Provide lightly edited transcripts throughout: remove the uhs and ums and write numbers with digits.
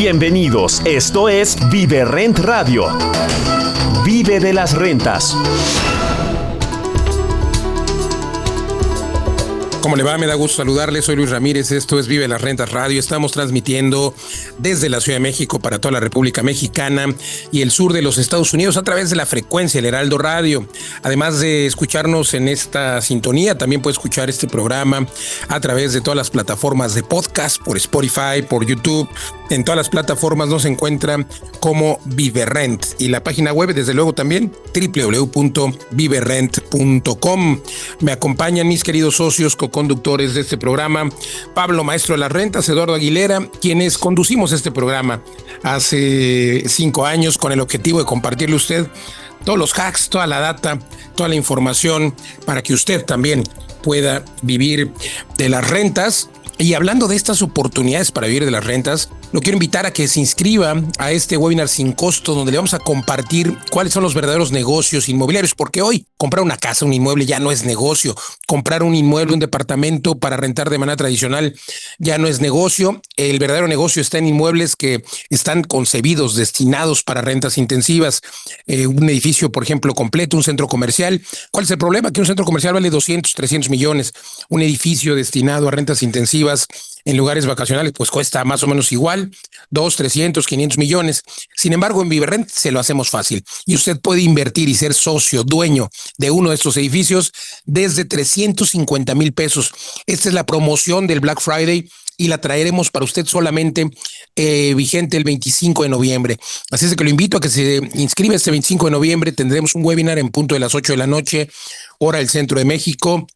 Bienvenidos, esto es Vive Rent Radio. Vive de las rentas. ¿Cómo le va? Me da gusto saludarle. Soy Luis Ramírez. Esto es Vive las Rentas Radio. Estamos transmitiendo desde la Ciudad de México para toda la República Mexicana y el sur de los Estados Unidos a través de la frecuencia El Heraldo Radio. Además de escucharnos en esta sintonía, también puede escuchar este programa a través de todas las plataformas de podcast, por Spotify, por YouTube. En todas las plataformas nos encuentran como Vive Rent y la página web, desde luego, también www.viverent.com. Me acompañan mis queridos socios conductores de este programa, Pablo Maestro de las Rentas, Eduardo Aguilera, quienes conducimos este programa hace 5 años con el objetivo de compartirle a usted todos los hacks, toda la data, toda la información para que usted también pueda vivir de las rentas. Y hablando de estas oportunidades para vivir de las rentas, lo quiero invitar a que se inscriba a este webinar sin costo, donde le vamos a compartir cuáles son los verdaderos negocios inmobiliarios, porque hoy comprar una casa, un inmueble ya no es negocio. Comprar un inmueble, un departamento para rentar de manera tradicional ya no es negocio. El verdadero negocio está en inmuebles que están concebidos, destinados para rentas intensivas. Un edificio, por ejemplo, completo, un centro comercial. ¿Cuál es el problema? Que un centro comercial vale 200, 300 millones. Un edificio destinado a rentas intensivas en lugares vacacionales, pues cuesta más o menos igual, 200, 300, 500 millones. Sin embargo, en ViveRent se lo hacemos fácil y usted puede invertir y ser socio, dueño de uno de estos edificios desde 350,000 pesos. Esta es la promoción del Black Friday y la traeremos para usted solamente vigente el 25 de noviembre. Así es que lo invito a que se inscriba este 25 de noviembre. Tendremos un webinar en punto de las 8 de la noche, hora del Centro de México.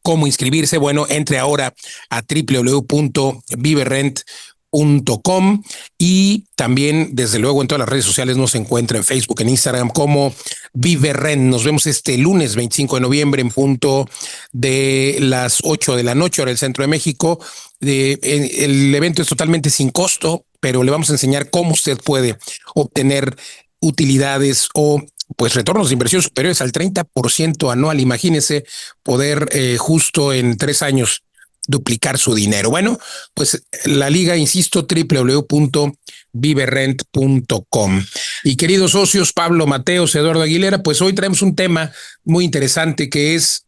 ¿Cómo inscribirse? Bueno, entre ahora a www.viverent.com y también, desde luego, en todas las redes sociales nos encuentra en Facebook, en Instagram como ViveRent. Nos vemos este lunes 25 de noviembre en punto de las 8 de la noche, hora del Centro de México. El evento es totalmente sin costo, pero le vamos a enseñar cómo usted puede obtener utilidades o pues retornos de inversión superiores al 30% anual. Imagínese poder justo en 3 años duplicar su dinero. Bueno, pues la liga, insisto, www.viverent.com. Y queridos socios, Pablo Mateos, Eduardo Aguilera, pues hoy traemos un tema muy interesante que es,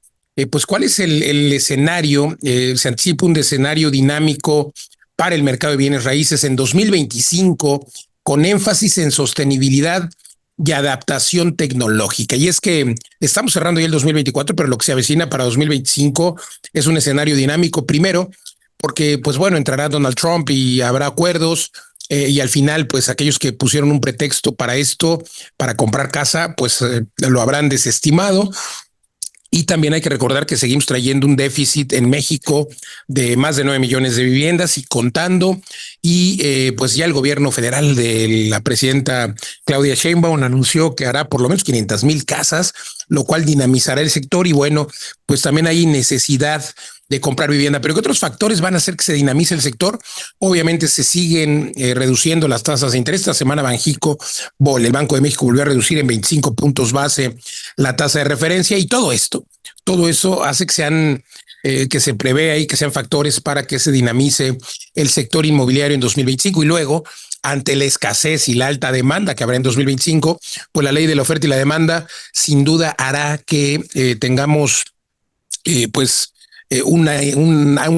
pues cuál es el escenario, se anticipa un escenario dinámico para el mercado de bienes raíces en 2025 con énfasis en sostenibilidad y adaptación tecnológica. Y es que estamos cerrando ya el 2024, pero lo que se avecina para 2025 es un escenario dinámico. Primero, porque, pues bueno, entrará Donald Trump y habrá acuerdos y al final, pues aquellos que pusieron un pretexto para esto, para comprar casa, pues lo habrán desestimado. Y también hay que recordar que seguimos trayendo un déficit en México de más de 9 millones de viviendas y contando. Y pues ya el gobierno federal de la presidenta Claudia Sheinbaum anunció que hará por lo menos 500,000 casas, lo cual dinamizará el sector. Y bueno, pues también hay necesidad de comprar vivienda. Pero ¿qué otros factores van a hacer que se dinamice el sector? Obviamente se siguen reduciendo las tasas de interés. Esta semana Banxico, el Banco de México volvió a reducir en 25 puntos base la tasa de referencia y todo eso hace que se prevé ahí que sean factores para que se dinamice el sector inmobiliario en 2025 y luego, ante la escasez y la alta demanda que habrá en 2025, pues la ley de la oferta y la demanda sin duda hará que tengamos un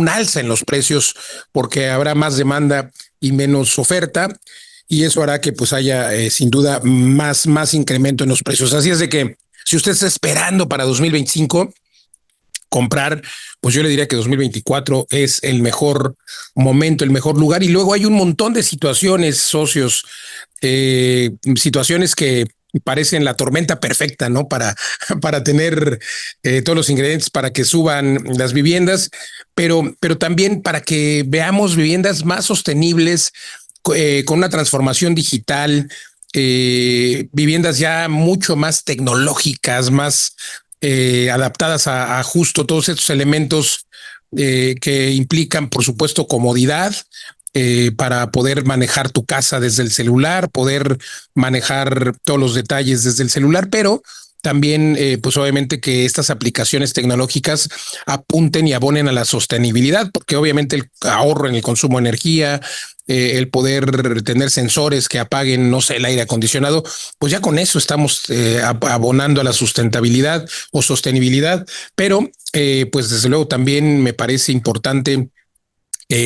alza en los precios porque habrá más demanda y menos oferta y eso hará que pues haya sin duda más incremento en los precios. Así es de que si usted está esperando para 2025 comprar, pues yo le diría que 2024 es el mejor momento, el mejor lugar. Y luego hay un montón de situaciones, socios, situaciones que parecen la tormenta perfecta, ¿no? Para tener todos los ingredientes para que suban las viviendas, pero también para que veamos viviendas más sostenibles, con una transformación digital, viviendas ya mucho más tecnológicas, más adaptadas a justo todos estos elementos que implican, por supuesto, comodidad, para poder manejar tu casa desde el celular, poder manejar todos los detalles desde el celular, pero también, pues obviamente que estas aplicaciones tecnológicas apunten y abonen a la sostenibilidad, porque obviamente el ahorro en el consumo de energía, el poder tener sensores que apaguen, no sé, el aire acondicionado, pues ya con eso estamos abonando a la sustentabilidad o sostenibilidad, pero pues desde luego también me parece importante.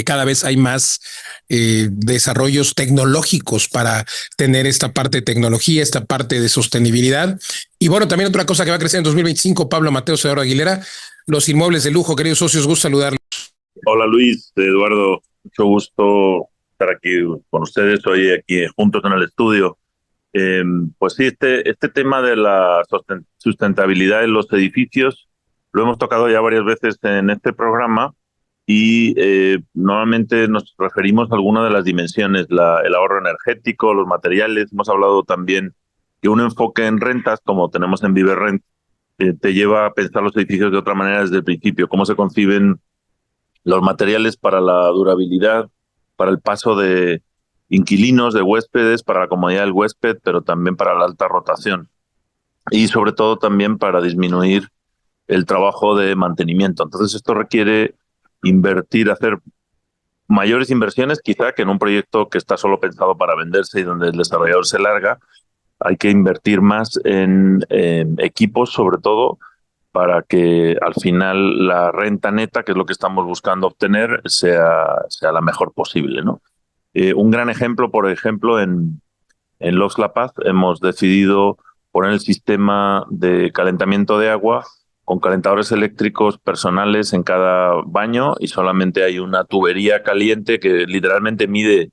Cada vez hay más desarrollos tecnológicos para tener esta parte de tecnología, esta parte de sostenibilidad. Y bueno, también otra cosa que va a crecer en 2025, Pablo Mateo Eduardo Aguilera, los inmuebles de lujo, queridos socios, gusto saludarlos. Hola Luis, Eduardo, mucho gusto estar aquí con ustedes hoy aquí juntos en el estudio. Pues sí, este tema de la sustentabilidad en los edificios lo hemos tocado ya varias veces en este programa y normalmente nos referimos a alguna de las dimensiones, el ahorro energético, los materiales. Hemos hablado también que un enfoque en rentas, como tenemos en ViveRent, te lleva a pensar los edificios de otra manera desde el principio, cómo se conciben los materiales para la durabilidad, para el paso de inquilinos, de huéspedes, para la comodidad del huésped, pero también para la alta rotación y sobre todo también para disminuir el trabajo de mantenimiento. Entonces esto requiere invertir, hacer mayores inversiones quizá que en un proyecto que está solo pensado para venderse y donde el desarrollador se larga. Hay que invertir más en equipos, sobre todo, para que al final la renta neta, que es lo que estamos buscando obtener, sea la mejor posible, ¿no? Un gran ejemplo, por ejemplo, en Los La Paz hemos decidido poner el sistema de calentamiento de agua con calentadores eléctricos personales en cada baño y solamente hay una tubería caliente que literalmente mide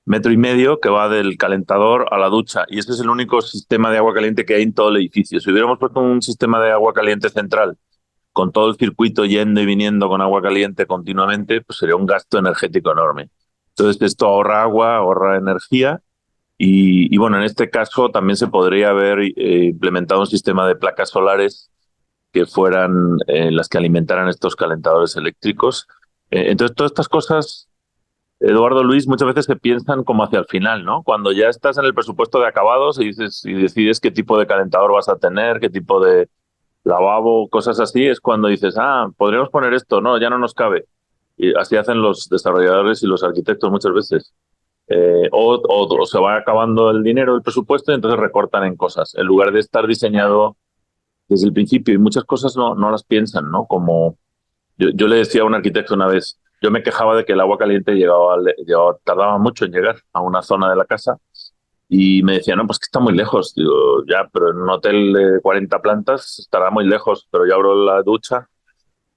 1,5 metros que va del calentador a la ducha. Y ese es el único sistema de agua caliente que hay en todo el edificio. Si hubiéramos puesto un sistema de agua caliente central con todo el circuito yendo y viniendo con agua caliente continuamente, pues sería un gasto energético enorme. Entonces esto ahorra agua, ahorra energía y bueno, en este caso también se podría haber implementado un sistema de placas solares que fueran las que alimentaran estos calentadores eléctricos. Entonces todas estas cosas, Eduardo, Luis, muchas veces se piensan como hacia el final, ¿no? Cuando ya estás en el presupuesto de acabados y decides qué tipo de calentador vas a tener, qué tipo de lavabo, cosas así, es cuando dices, podríamos poner esto, no, ya no nos cabe. Y así hacen los desarrolladores y los arquitectos muchas veces. O se va acabando el dinero, el presupuesto, y entonces recortan en cosas, en lugar de estar diseñado desde el principio. Y muchas cosas no las piensan, ¿no? Como yo le decía a un arquitecto una vez, yo me quejaba de que el agua caliente tardaba mucho en llegar a una zona de la casa y me decía, no, pues que está muy lejos. Digo, ya, pero en un hotel de 40 plantas estará muy lejos, pero yo abro la ducha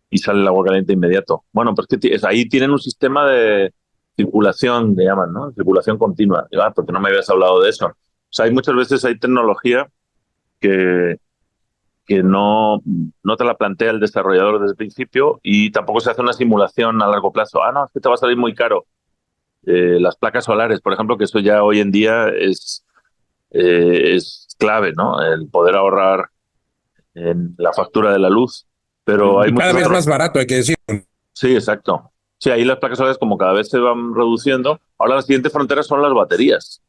y sale el agua caliente inmediato. Bueno, pues que ahí tienen un sistema de circulación, le llaman, ¿no? Circulación continua. Digo, porque no me habías hablado de eso. O sea, hay muchas veces hay tecnología que no te la plantea el desarrollador desde el principio y tampoco se hace una simulación a largo plazo. No, es que te va a salir muy caro. Las placas solares, por ejemplo, que eso ya hoy en día es clave, ¿no? El poder ahorrar en la factura de la luz. Pero hay cada vez más barato, hay que decir. Sí, exacto. Sí, ahí las placas solares como cada vez se van reduciendo. Ahora la siguiente frontera son las baterías.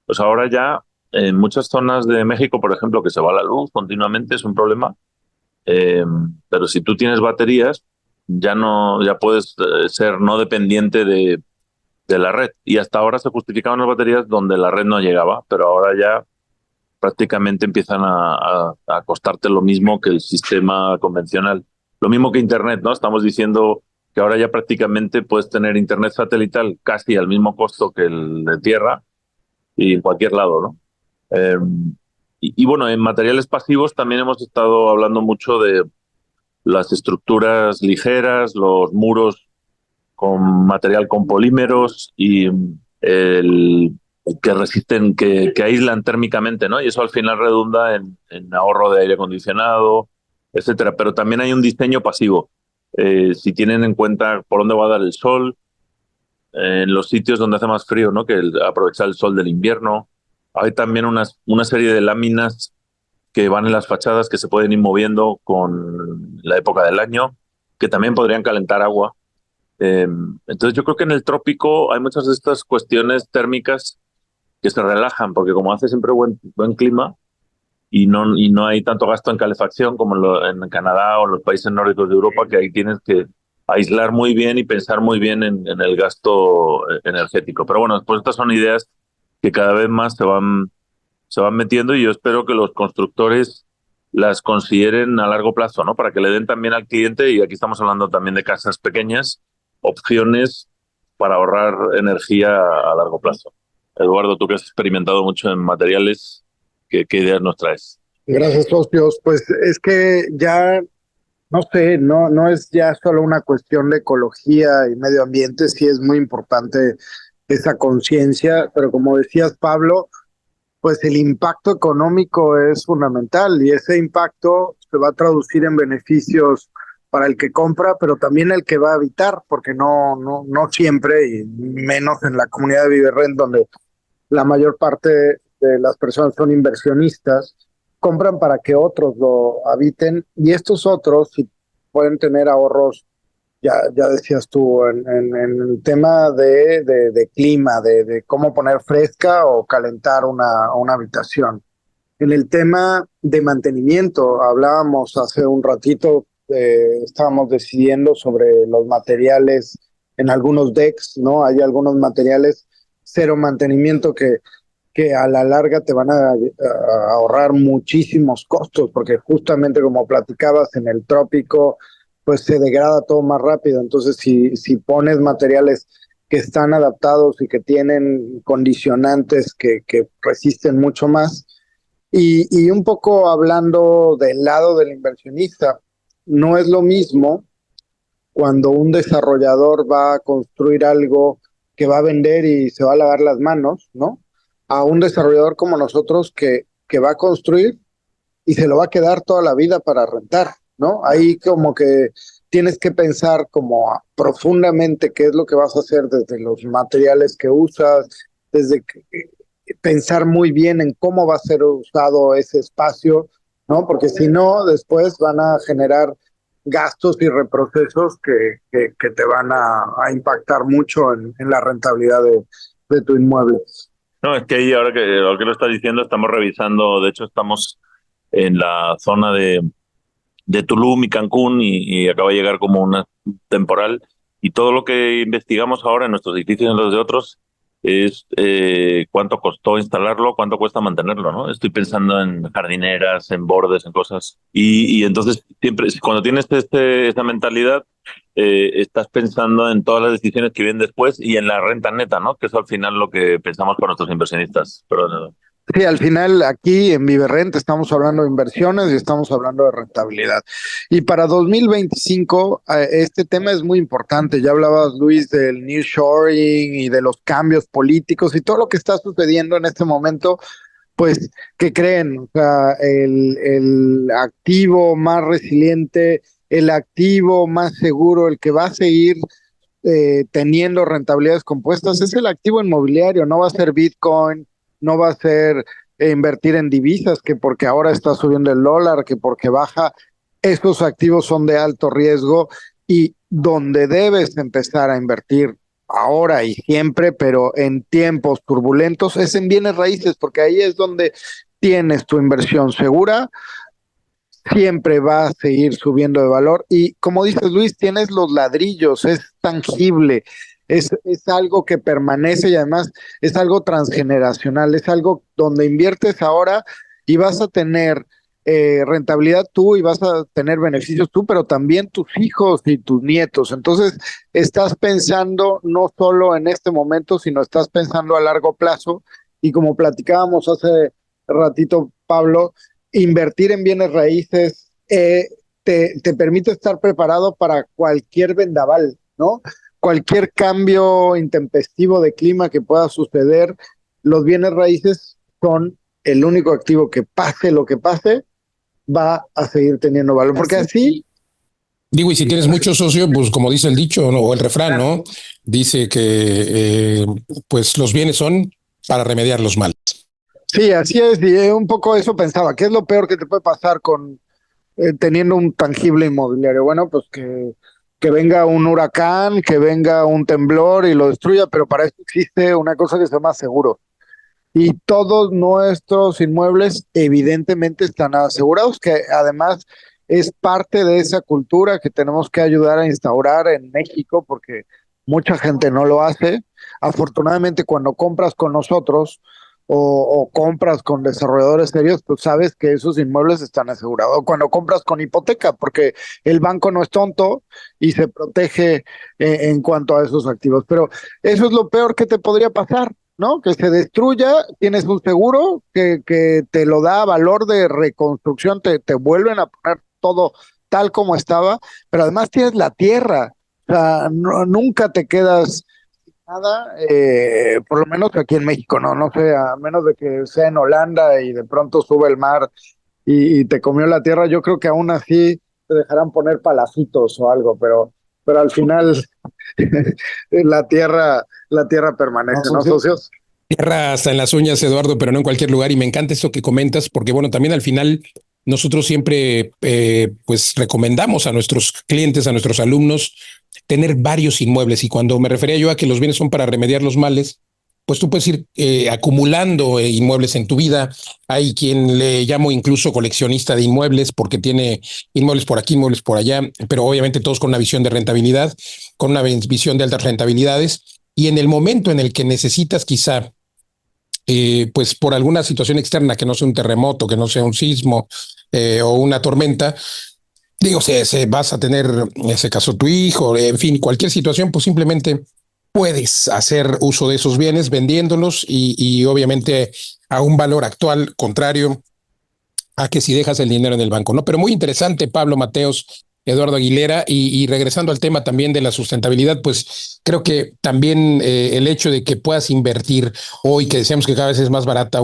Pues ahora ya en muchas zonas de México, por ejemplo, que se va la luz continuamente, es un problema. Pero si tú tienes baterías, ya puedes ser no dependiente de la red. Y hasta ahora se justificaban las baterías donde la red no llegaba, pero ahora ya prácticamente empiezan a costarte lo mismo que el sistema convencional. Lo mismo que Internet, ¿no? Estamos diciendo que ahora ya prácticamente puedes tener Internet satelital casi al mismo costo que el de tierra y en cualquier lado, ¿no? Y bueno, en materiales pasivos también hemos estado hablando mucho de las estructuras ligeras, los muros con material con polímeros y que resisten, que aíslan térmicamente, ¿no? Y eso al final redunda en ahorro de aire acondicionado, etcétera. Pero también hay un diseño pasivo. Si tienen en cuenta por dónde va a dar el sol, en los sitios donde hace más frío, ¿no? Que aprovechar el sol del invierno. Hay también una serie de láminas que van en las fachadas que se pueden ir moviendo con la época del año, que también podrían calentar agua. Entonces yo creo que en el trópico hay muchas de estas cuestiones térmicas que se relajan, porque como hace siempre buen clima y no hay tanto gasto en calefacción como en Canadá o en los países nórdicos de Europa, que ahí tienes que aislar muy bien y pensar muy bien en el gasto energético. Pero bueno, después estas son ideas que cada vez más se van metiendo, y yo espero que los constructores las consideren a largo plazo, ¿no? Para que le den también al cliente, y aquí estamos hablando también de casas pequeñas, opciones para ahorrar energía a largo plazo. Eduardo, tú que has experimentado mucho en materiales, ¿qué ideas nos traes? Gracias, socios. Pues es que ya, no sé, no es ya solo una cuestión de ecología y medio ambiente, sí es muy importante esa conciencia, pero como decías, Pablo, pues el impacto económico es fundamental y ese impacto se va a traducir en beneficios para el que compra, pero también el que va a habitar, porque no siempre, y menos en la comunidad de Viverrent, donde la mayor parte de las personas son inversionistas, compran para que otros lo habiten, y estos otros, si pueden tener ahorros, ya decías tú, en el tema de clima, de cómo poner fresca o calentar una habitación. En el tema de mantenimiento, hablábamos hace un ratito, estábamos decidiendo sobre los materiales en algunos decks, ¿no? Hay algunos materiales cero mantenimiento que a la larga te van a ahorrar muchísimos costos, porque justamente como platicabas en el trópico, pues se degrada todo más rápido. Entonces, si pones materiales que están adaptados y que tienen condicionantes que resisten mucho más, y un poco hablando del lado del inversionista, no es lo mismo cuando un desarrollador va a construir algo que va a vender y se va a lavar las manos, ¿no? A un desarrollador como nosotros que va a construir y se lo va a quedar toda la vida para rentar, ¿no? Ahí como que tienes que pensar como profundamente qué es lo que vas a hacer desde los materiales que usas, pensar muy bien en cómo va a ser usado ese espacio, ¿no? Porque si no, después van a generar gastos y reprocesos que te van a impactar mucho en la rentabilidad de tu inmueble. No, es que ahí, ahora que lo estás diciendo, estamos revisando, de hecho estamos en la zona de Tulum y Cancún, y acaba de llegar como una temporal, y todo lo que investigamos ahora en nuestros edificios y en los de otros es cuánto costó instalarlo, cuánto cuesta mantenerlo, ¿no? Estoy pensando en jardineras, en bordes, en cosas, y entonces siempre, cuando tienes esta mentalidad, estás pensando en todas las decisiones que vienen después y en la renta neta, ¿no? Que es al final lo que pensamos con nuestros inversionistas. Pero sí, al final aquí en Viverrent estamos hablando de inversiones y estamos hablando de rentabilidad. Y para 2025 este tema es muy importante. Ya hablabas, Luis, del nearshoring y de los cambios políticos y todo lo que está sucediendo en este momento. Pues, ¿qué creen? O sea, el activo más resiliente, el activo más seguro, el que va a seguir teniendo rentabilidades compuestas, es el activo inmobiliario. No va a ser Bitcoin, no va a ser invertir en divisas, que porque ahora está subiendo el dólar, que porque baja. Estos activos son de alto riesgo, y donde debes empezar a invertir ahora y siempre, pero en tiempos turbulentos, es en bienes raíces, porque ahí es donde tienes tu inversión segura, siempre va a seguir subiendo de valor. Y como dices, Luis, tienes los ladrillos, es tangible, es algo que permanece, y además es algo transgeneracional, es algo donde inviertes ahora y vas a tener rentabilidad tú y vas a tener beneficios tú, pero también tus hijos y tus nietos. Entonces, estás pensando no solo en este momento, sino estás pensando a largo plazo. Y como platicábamos hace ratito, Pablo, invertir en bienes raíces te permite estar preparado para cualquier vendaval, ¿no? Cualquier cambio intempestivo de clima que pueda suceder. Los bienes raíces son el único activo que, pase lo que pase, va a seguir teniendo valor, porque así... Digo, y si tienes muchos socios, pues como dice el dicho, ¿no? O el refrán, ¿no? Dice que pues los bienes son para remediar los males. Sí, así es, y un poco eso pensaba. ¿Qué es lo peor que te puede pasar con teniendo un tangible inmobiliario? Bueno, pues que venga un huracán, que venga un temblor y lo destruya, pero para eso existe una cosa que se llama seguro. y todos nuestros inmuebles evidentemente están asegurados, que además es parte de esa cultura que tenemos que ayudar a instaurar en México, porque mucha gente no lo hace. Afortunadamente, cuando compras con nosotros o compras con desarrolladores serios, pues sabes que esos inmuebles están asegurados. O cuando compras con hipoteca, porque el banco no es tonto y se protege en cuanto a esos activos. Pero eso es lo peor que te podría pasar, ¿no? Que se destruya, tienes un seguro que te lo da valor de reconstrucción, te vuelven a poner todo tal como estaba, pero además tienes la tierra, o sea, nunca te quedas nada, por lo menos aquí en México, no sé, a menos de que sea en Holanda y de pronto sube el mar y te comió la tierra, yo creo que aún así te dejarán poner palacitos o algo, pero al final la tierra permanece, ¿no, socios? Tierra hasta en las uñas, Eduardo, pero no en cualquier lugar. Y me encanta esto que comentas, porque bueno, también al final nosotros siempre pues recomendamos a nuestros clientes, a nuestros alumnos, tener varios inmuebles. Y cuando me refería yo a que los bienes son para remediar los males, pues tú puedes ir acumulando inmuebles en tu vida. Hay quien le llamo incluso coleccionista de inmuebles porque tiene inmuebles por aquí, inmuebles por allá, pero obviamente todos con una visión de rentabilidad, con una visión de altas rentabilidades. Y en el momento en el que necesitas quizá pues por alguna situación externa, que no sea un terremoto, que no sea un sismo o una tormenta, digo, si vas a tener, en ese caso, tu hijo, en fin, cualquier situación, pues simplemente puedes hacer uso de esos bienes vendiéndolos y obviamente a un valor actual contrario a que si dejas el dinero en el banco, ¿no? Pero muy interesante, Pablo Mateos, Eduardo Aguilera, y regresando al tema también de la sustentabilidad, pues creo que también el hecho de que puedas invertir hoy, que decíamos que cada vez es más barata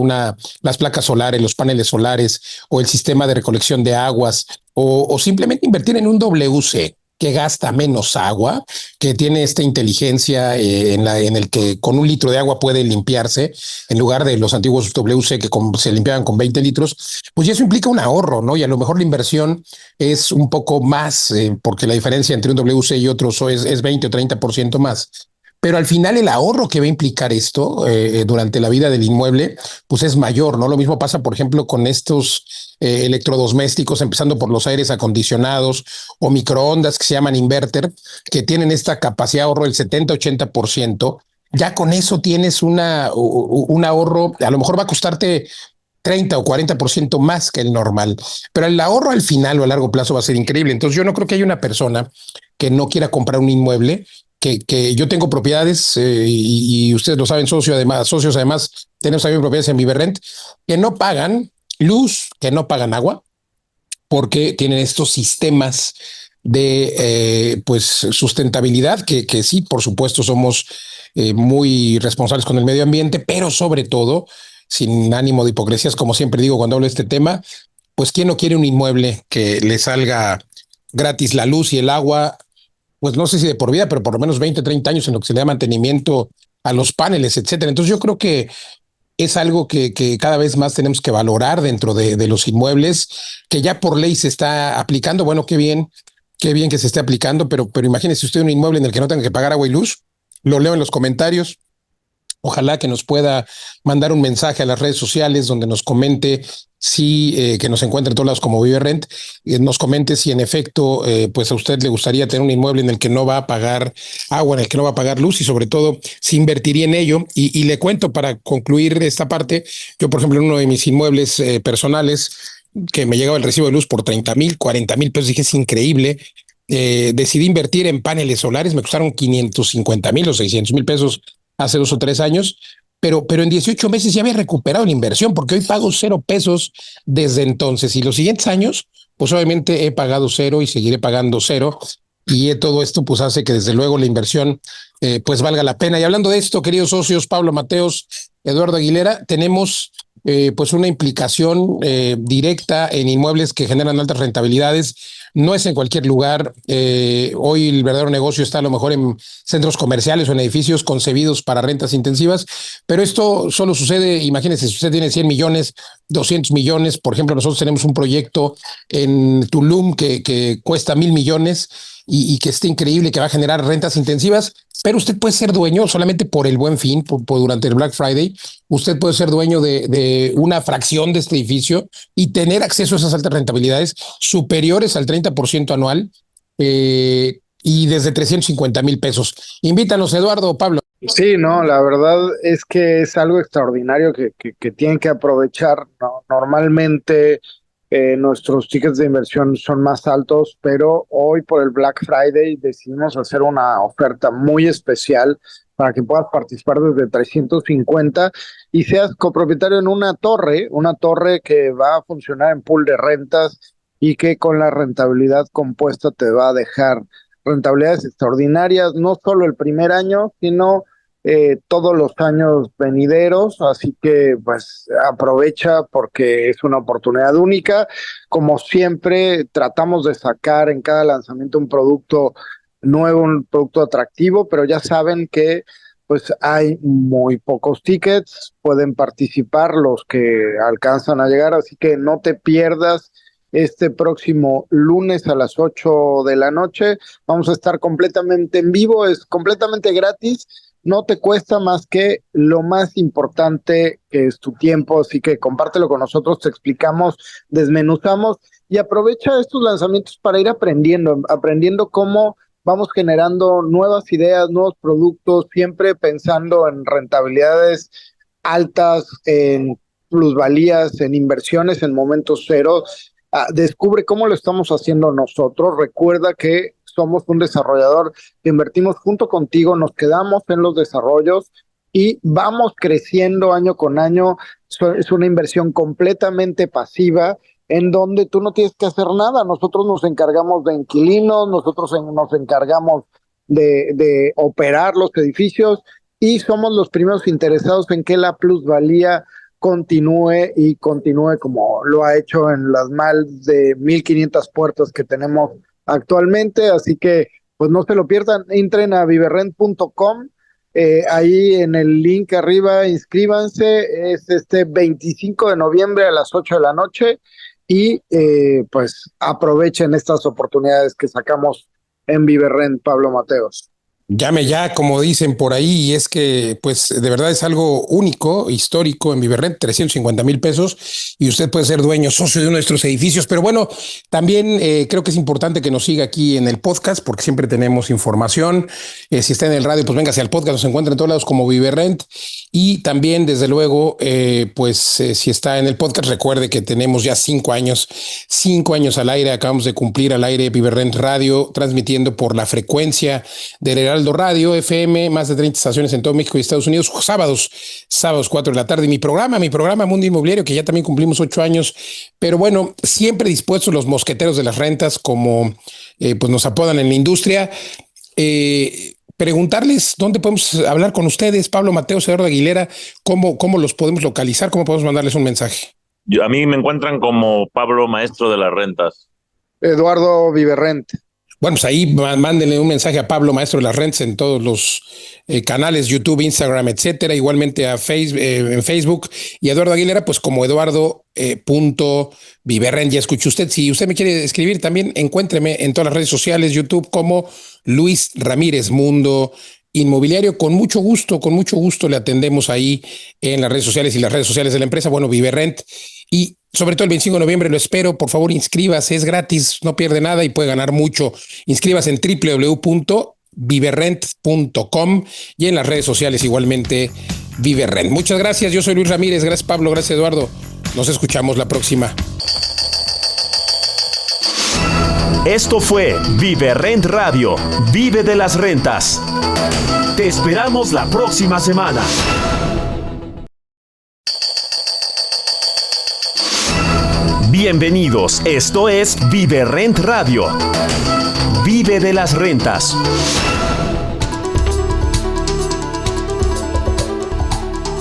las placas solares, los paneles solares o el sistema de recolección de aguas o simplemente invertir en un WC que gasta menos agua, que tiene esta inteligencia en el que con 1 litro de agua puede limpiarse en lugar de los antiguos WC que se limpiaban con 20 litros, pues eso implica un ahorro, ¿no? Y a lo mejor la inversión es un poco más, porque la diferencia entre un WC y otro es 20 o 30% más. Pero al final el ahorro que va a implicar esto durante la vida del inmueble, pues es mayor, ¿no? Lo mismo pasa, por ejemplo, con estos electrodomésticos, empezando por los aires acondicionados o microondas que se llaman inverter, que tienen esta capacidad de ahorro del 70-80%. Ya con eso tienes un ahorro, a lo mejor va a costarte 30 o 40% más que el normal, pero el ahorro al final o a largo plazo va a ser increíble. Entonces yo no creo que haya una persona que no quiera comprar un inmueble, que yo tengo propiedades y ustedes lo saben, socios además, tenemos también propiedades en Viverrent que no pagan luz, que no pagan agua, porque tienen estos sistemas de pues sustentabilidad, que sí, por supuesto, somos muy responsables con el medio ambiente, pero sobre todo, sin ánimo de hipocresías, como siempre digo cuando hablo de este tema, pues ¿quién no quiere un inmueble que le salga gratis la luz y el agua? Pues no sé si de por vida, pero por lo menos 20, 30 años en lo que se le da mantenimiento a los paneles, etcétera. Entonces yo creo que es algo que cada vez más tenemos que valorar dentro de los inmuebles, que ya por ley se está aplicando. Bueno, qué bien que se esté aplicando, pero imagínese usted un inmueble en el que no tenga que pagar agua y luz. Lo leo en los comentarios. Ojalá que nos pueda mandar un mensaje a las redes sociales donde nos comente que nos encuentre en todos lados como Viverrent, nos comente si en efecto pues a usted le gustaría tener un inmueble en el que no va a pagar agua, en el que no va a pagar luz y sobre todo si invertiría en ello. Y le cuento para concluir esta parte, yo por ejemplo en uno de mis inmuebles personales que me llegaba el recibo de luz por 30,000, 40,000 pesos, dije es increíble. Decidí invertir en paneles solares, me costaron 550,000 o 600,000 pesos hace 2 o 3 años, pero en 18 meses ya había recuperado la inversión porque hoy pago 0 pesos desde entonces y los siguientes años, pues obviamente he pagado 0 y seguiré pagando 0 y todo esto pues hace que desde luego la inversión pues valga la pena. Y hablando de esto, queridos socios, Pablo Mateos, Eduardo Aguilera, tenemos pues una implicación directa en inmuebles que generan altas rentabilidades. No es en cualquier lugar. Hoy el verdadero negocio está a lo mejor en centros comerciales o en edificios concebidos para rentas intensivas, pero esto solo sucede, imagínense, si usted tiene 100 millones, 200 millones, por ejemplo, nosotros tenemos un proyecto en Tulum que cuesta 1,000 millones y que está increíble, que va a generar rentas intensivas, pero usted puede ser dueño solamente por el Buen Fin, durante el Black Friday, usted puede ser dueño de una fracción de este edificio y tener acceso a esas altas rentabilidades superiores al 30% anual y desde 350,000 pesos. Invítanos, Eduardo, Pablo. Sí, no, la verdad es que es algo extraordinario que tienen que aprovechar, ¿no? Normalmente nuestros tickets de inversión son más altos, pero hoy por el Black Friday decidimos hacer una oferta muy especial para que puedas participar desde 350 y seas copropietario en una torre que va a funcionar en pool de rentas y que con la rentabilidad compuesta te va a dejar rentabilidades extraordinarias, no solo el primer año, sino todos los años venideros, así que pues aprovecha porque es una oportunidad única. Como siempre, tratamos de sacar en cada lanzamiento un producto nuevo, un producto atractivo, pero ya saben que pues hay muy pocos tickets, pueden participar los que alcanzan a llegar, así que no te pierdas este próximo lunes a las 8 de la noche. Vamos a estar completamente en vivo, es completamente gratis, no te cuesta más que lo más importante que es tu tiempo, así que compártelo con nosotros, te explicamos, desmenuzamos y aprovecha estos lanzamientos para ir aprendiendo cómo vamos generando nuevas ideas, nuevos productos, siempre pensando en rentabilidades altas, en plusvalías, en inversiones en momentos cero. Descubre cómo lo estamos haciendo nosotros. Recuerda que somos un desarrollador que invertimos junto contigo, nos quedamos en los desarrollos y vamos creciendo año con año. Es una inversión completamente pasiva en donde tú no tienes que hacer nada. Nosotros nos encargamos de inquilinos, nosotros nos encargamos de operar los edificios y somos los primeros interesados en que la plusvalía continúe como lo ha hecho en las más de 1,500 puertas que tenemos actualmente, así que pues no se lo pierdan, entren a viverrent.com, ahí en el link arriba inscríbanse, es este 25 de noviembre a las 8 de la noche y pues aprovechen estas oportunidades que sacamos en Viverrent, Pablo Mateos. Llame ya, como dicen por ahí, y es que pues de verdad es algo único, histórico en Viverrent, 350,000 pesos y usted puede ser dueño, socio de uno de nuestros edificios. Pero bueno, también creo que es importante que nos siga aquí en el podcast porque siempre tenemos información. Si está en el radio, pues véngase al podcast, nos encuentra en todos lados como Viverrent. Y también, desde luego, si está en el podcast, recuerde que tenemos ya 5 años al aire. Acabamos de cumplir al aire Viverrent Radio, transmitiendo por la frecuencia del Heraldo Radio FM, más de 30 estaciones en todo México y Estados Unidos, sábados 4 de la tarde. Mi programa Mundo Inmobiliario, que ya también cumplimos 8 años, pero bueno, siempre dispuestos los mosqueteros de las rentas, como pues nos apodan en la industria. Preguntarles dónde podemos hablar con ustedes, Pablo Mateos, Eduardo Aguilera, cómo los podemos localizar, cómo podemos mandarles un mensaje. A mí me encuentran como Pablo Maestro de las Rentas. Eduardo Viverrent. Bueno, pues ahí mándenle un mensaje a Pablo Maestro de las Rentas en todos los canales, YouTube, Instagram, etcétera. Igualmente en Facebook. Y Eduardo Aguilera, pues como Eduardo Viverrent. Ya escuchó usted. Si usted me quiere escribir también, encuéntreme en todas las redes sociales, YouTube como Luis Ramírez Mundo Inmobiliario. Con mucho gusto le atendemos ahí en las redes sociales y las redes sociales de la empresa. Bueno, Viverrent. Y sobre todo el 25 de noviembre lo espero. Por favor, inscríbase, es gratis, no pierde nada y puede ganar mucho. Inscríbase en www.viverrent.com y en las redes sociales igualmente Viverrent. Muchas gracias, yo soy Luis Ramírez, gracias Pablo, gracias Eduardo. Nos escuchamos la próxima. Esto fue Viverrent Radio, vive de las rentas. Te esperamos la próxima semana. Bienvenidos, esto es Viverrent Radio. Vive de las rentas.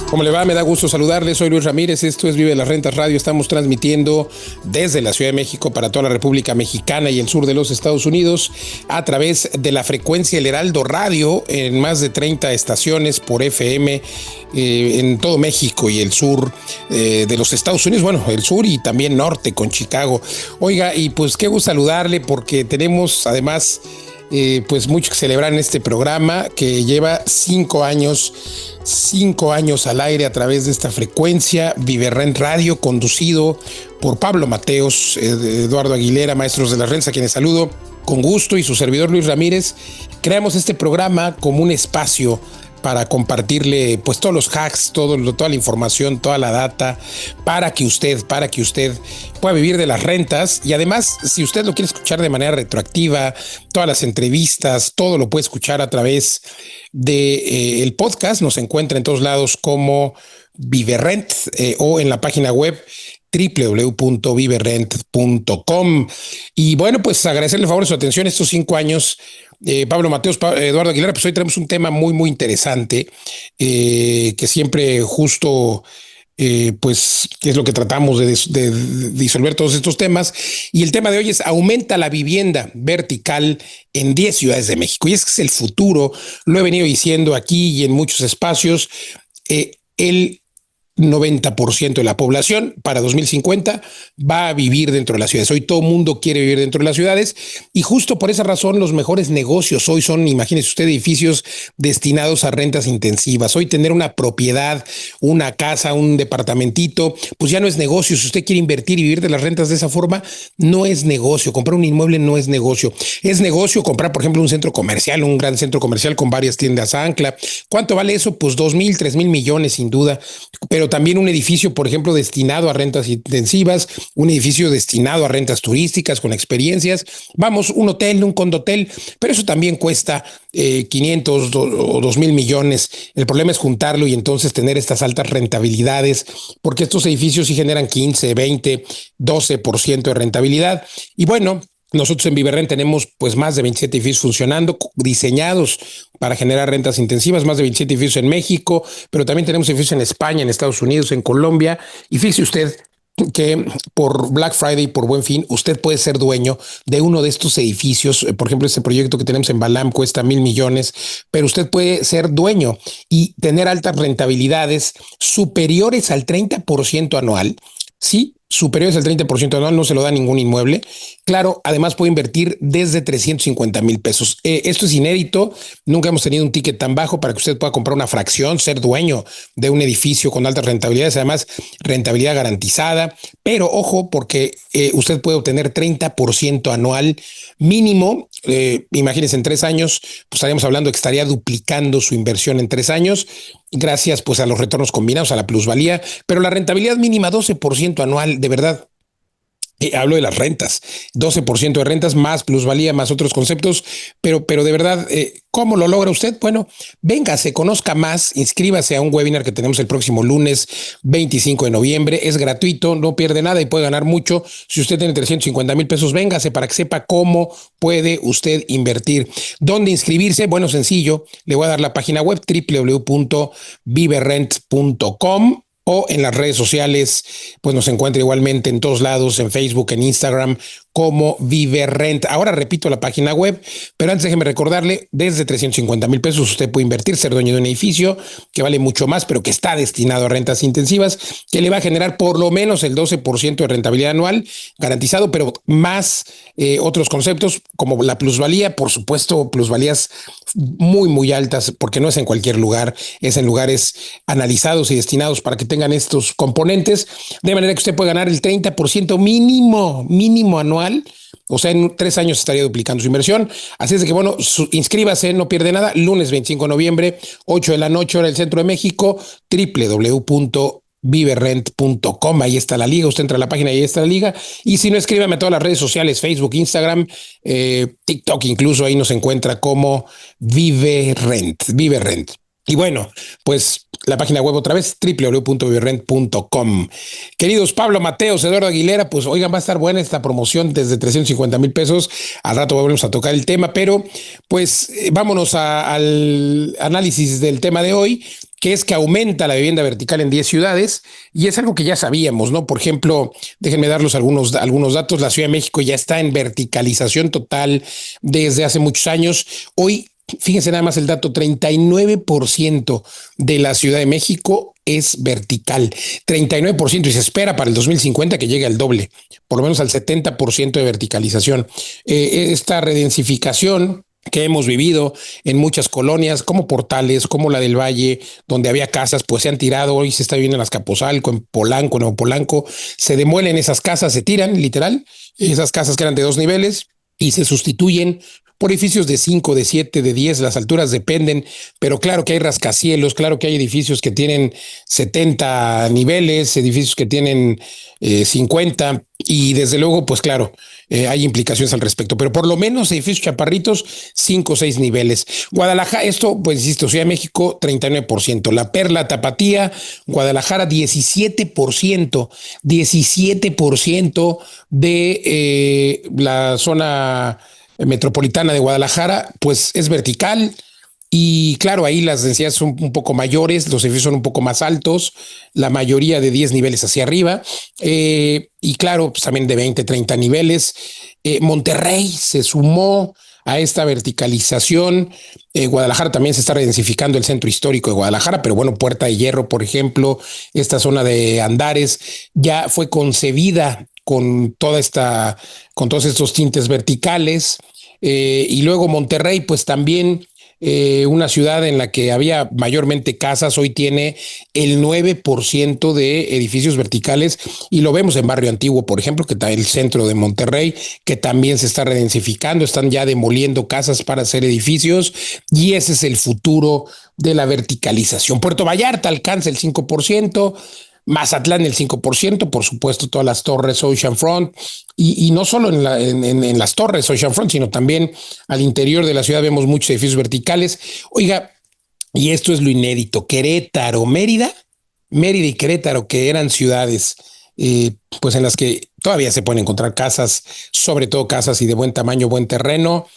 ¿Cómo le va? Me da gusto saludarles. Soy Luis Ramírez. Esto es Vive de las Rentas Radio. Estamos transmitiendo desde la Ciudad de México para toda la República Mexicana y el sur de los Estados Unidos a través de la frecuencia El Heraldo Radio en más de 30 estaciones por FM en todo México y el sur de los Estados Unidos. Bueno, el sur y también norte con Chicago. Oiga, y pues qué gusto saludarle porque tenemos además pues mucho que celebrar en este programa que lleva 5 años al aire a través de esta frecuencia, Viverrent Radio, conducido por Pablo Mateos, Eduardo Aguilera, maestros de las rentas, a quienes saludo con gusto, y su servidor Luis Ramírez. Creamos este programa como un espacio para compartirle pues todos los hacks, toda la información, toda la data, para que usted pueda vivir de las rentas. Y además, si usted lo quiere escuchar de manera retroactiva, todas las entrevistas, todo lo puede escuchar a través de el podcast. Nos encuentra en todos lados como Viverrent o en la página web www.viverrent.com. Y bueno, pues agradecerle el favor de su atención estos 5 años. Pablo Mateos, Eduardo Aguilera, pues hoy tenemos un tema muy, muy interesante que siempre justo, pues, que es lo que tratamos de disolver todos estos temas. Y el tema de hoy es: aumenta la vivienda vertical en 10 ciudades de México. Y es que es el futuro, lo he venido diciendo aquí y en muchos espacios. El 90% de la población para 2050 va a vivir dentro de las ciudades. Hoy todo el mundo quiere vivir dentro de las ciudades, y justo por esa razón los mejores negocios hoy son, imagínese usted, edificios destinados a rentas intensivas. Hoy tener una propiedad, una casa, un departamentito, pues ya no es negocio. Si usted quiere invertir y vivir de las rentas de esa forma, no es negocio. Comprar un inmueble no es negocio. Es negocio comprar, por ejemplo, un centro comercial, un gran centro comercial con varias tiendas ancla. ¿Cuánto vale eso? Pues 2,000, 3,000 millones sin duda. Pero también un edificio, por ejemplo, destinado a rentas intensivas, un edificio destinado a rentas turísticas con experiencias, vamos, un hotel, un condotel, pero eso también cuesta 500 o 2,000 millones. El problema es juntarlo y entonces tener estas altas rentabilidades, porque estos edificios sí generan 15, 20, 12% de rentabilidad. Y bueno, nosotros en Viverrent tenemos pues más de 27 edificios funcionando, diseñados para generar rentas intensivas, más de 27 edificios en México, pero también tenemos edificios en España, en Estados Unidos, en Colombia. Y fíjese usted que por Black Friday, por Buen Fin, usted puede ser dueño de uno de estos edificios. Por ejemplo, este proyecto que tenemos en Balam cuesta 1,000 millones, pero usted puede ser dueño y tener altas rentabilidades superiores al 30% anual. Sí, superiores al 30% anual, no se lo da ningún inmueble. Claro, además puede invertir desde 350,000 pesos. Esto es inédito. Nunca hemos tenido un ticket tan bajo para que usted pueda comprar una fracción, ser dueño de un edificio con altas rentabilidades, además rentabilidad garantizada. Pero ojo, porque usted puede obtener 30% anual mínimo. Imagínense, en 3 años, pues estaríamos hablando que estaría duplicando su inversión en 3 años, gracias pues a los retornos combinados, a la plusvalía, pero la rentabilidad mínima 12% anual, de verdad. Hablo de las rentas, 12% de rentas más plusvalía, más otros conceptos, pero de verdad, ¿cómo lo logra usted? Bueno, véngase, conozca más, inscríbase a un webinar que tenemos el próximo lunes 25 de noviembre, es gratuito, no pierde nada y puede ganar mucho. Si usted tiene 350,000 pesos, véngase para que sepa cómo puede usted invertir. ¿Dónde inscribirse? Bueno, sencillo, le voy a dar la página web www.viverrent.com, o en las redes sociales, pues nos encuentra igualmente en todos lados, en Facebook, en Instagram, como Viverrent. Ahora repito la página web, pero antes déjeme recordarle, desde 350,000 pesos usted puede invertir, ser dueño de un edificio que vale mucho más, pero que está destinado a rentas intensivas, que le va a generar por lo menos el 12% de rentabilidad anual garantizado, pero más otros conceptos como la plusvalía, por supuesto, plusvalías muy, muy altas, porque no es en cualquier lugar, es en lugares analizados y destinados para que tengan estos componentes, de manera que usted puede ganar el 30% mínimo anual. O sea, en 3 años estaría duplicando su inversión. Así es de que, bueno, inscríbase, no pierde nada. Lunes 25 de noviembre, 8 de la noche, hora del Centro de México, www.viverrent.com. Ahí está la liga. Usted entra a la página y ahí está la liga. Y si no, escríbame a todas las redes sociales, Facebook, Instagram, TikTok, incluso ahí nos encuentra como Viverrent. Y bueno, pues la página web otra vez, www.viverrent.com. Queridos Pablo Mateos, Eduardo Aguilera, pues oigan, va a estar buena esta promoción desde 350,000 pesos. Al rato volvemos a tocar el tema, pero pues vámonos al análisis del tema de hoy, que es que aumenta la vivienda vertical en 10 ciudades, y es algo que ya sabíamos, ¿no? Por ejemplo, déjenme darles algunos datos. La Ciudad de México ya está en verticalización total desde hace muchos años. Hoy, fíjense nada más el dato, 39% de la Ciudad de México es vertical, 39%, y se espera para el 2050 que llegue al doble, por lo menos al 70% de verticalización. Esta redensificación que hemos vivido en muchas colonias, como Portales, como la del Valle, donde había casas, pues se han tirado. Hoy se está viviendo en Azcapotzalco, en Polanco, en Nuevo Polanco, se demuelen esas casas, se tiran, literal, esas casas que eran de 2 niveles y se sustituyen por edificios de 5, de 7, de 10, las alturas dependen, pero claro que hay rascacielos, claro que hay edificios que tienen 70 niveles, edificios que tienen 50, y desde luego, pues claro, hay implicaciones al respecto, pero por lo menos edificios chaparritos, 5 o 6 niveles. Guadalajara, esto, pues insisto, Ciudad de México, 39%, La Perla, Tapatía, Guadalajara, 17%, 17% de la zona metropolitana de Guadalajara, pues es vertical. Y claro, ahí las densidades son un poco mayores, los edificios son un poco más altos, la mayoría de 10 niveles hacia arriba, y claro, pues también de 20, 30 niveles. Monterrey se sumó a esta verticalización. Guadalajara también se está redensificando el centro histórico de Guadalajara, pero bueno, Puerta de Hierro, por ejemplo, esta zona de Andares ya fue concebida con todos estos tintes verticales. Y luego Monterrey, pues también una ciudad en la que había mayormente casas, hoy tiene el 9% de edificios verticales, y lo vemos en Barrio Antiguo, por ejemplo, que está el centro de Monterrey, que también se está redensificando, están ya demoliendo casas para hacer edificios, y ese es el futuro de la verticalización. Puerto Vallarta alcanza el 5%, Mazatlán el 5%, por supuesto, todas las torres Oceanfront, y no solo en las torres Oceanfront, sino también al interior de la ciudad vemos muchos edificios verticales. Oiga, y esto es lo inédito, Querétaro, Mérida y Querétaro, que eran ciudades pues en las que todavía se pueden encontrar casas, sobre todo casas y de buen tamaño, buen terreno,